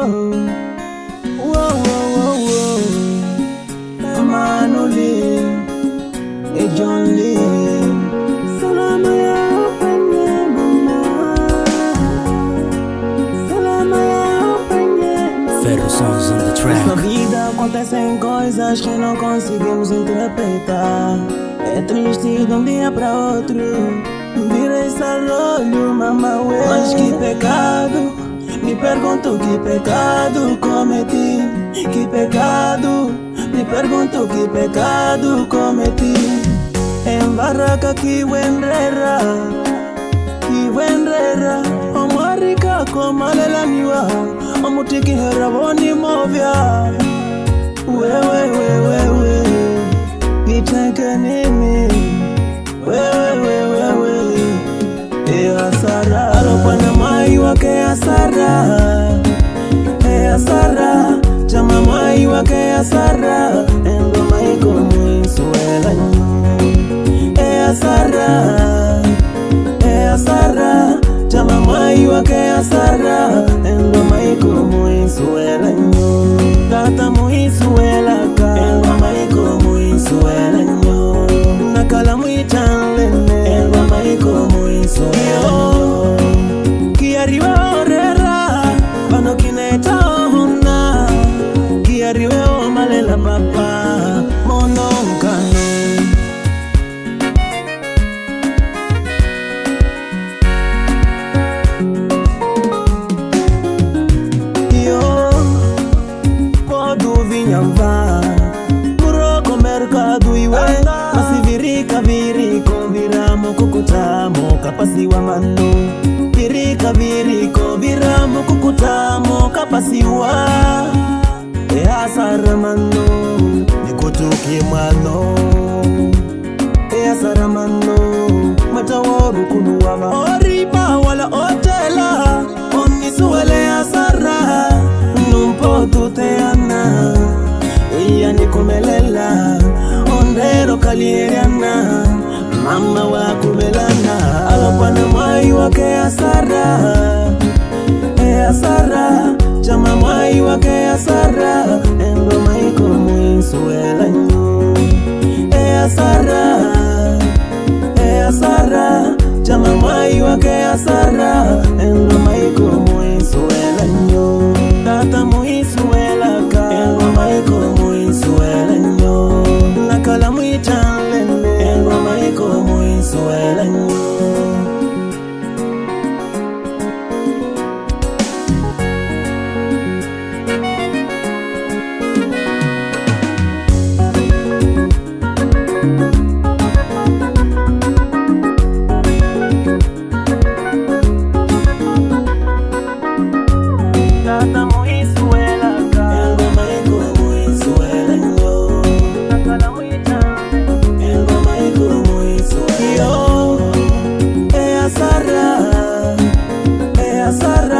Whoa, whoa, whoa, whoa. Emmanuel, John Lee. Salama ya penye mama. Salama ya penye mama. Federal songs on the track. Na vida acontecem coisas que não conseguimos interpretar. É triste de um dia para outro. Vira esse olho, mama, ué. Mas que pecado, me pergunto que pecado cometi. Que pecado, me pergunto que pecado cometi. Em barraca que wenrera, omwarika komalela niwa, omutiki heraboni movya. Wewe, niteke nini? Wewe, hasara. Alopanda mai wake hasara, hasara. Chama mai wake hasara, endo maiko mwisuela nyo. Hasara, chama mai wake hasara, endo maiko mwisuela nyo. Tata mwisuela ka, endo maiko mwisuela nyo. Nakala mwichanlene, endo maiko mwisuela nyo. Kiariwe orera, bano kineta ohuna. Kiariwe omalela papa, mono mkane. Muroko mercado iwe Masivirika viriko viramo kukutamo kapasiwa mano. Virika viriko viramo kukutamo kapasiwa. Hasara mano nikutuki mano. Hasara mano mataworu kunuwama. Oriba wala otela onisuwele hasara. Numpo tuteana iya nikumelela. Ondero kalieriana mama wa kubelana. Alapana mai wake hasara, hasara. Chama mai wake hasara, endo maiko mwisuela nyo. Hasara, chama mai wake hasara, endo maiko mwisuela nyo. Tata mwisuela ka, endo maiko mwisuela nyo. Nakala mwichanlene, endo maiko mwisuela nyo. Tata mwisuela ka, endo maiko mwisuela nyo. Nakala mwichanlene, endo maiko mwisuela nyo. Hasara.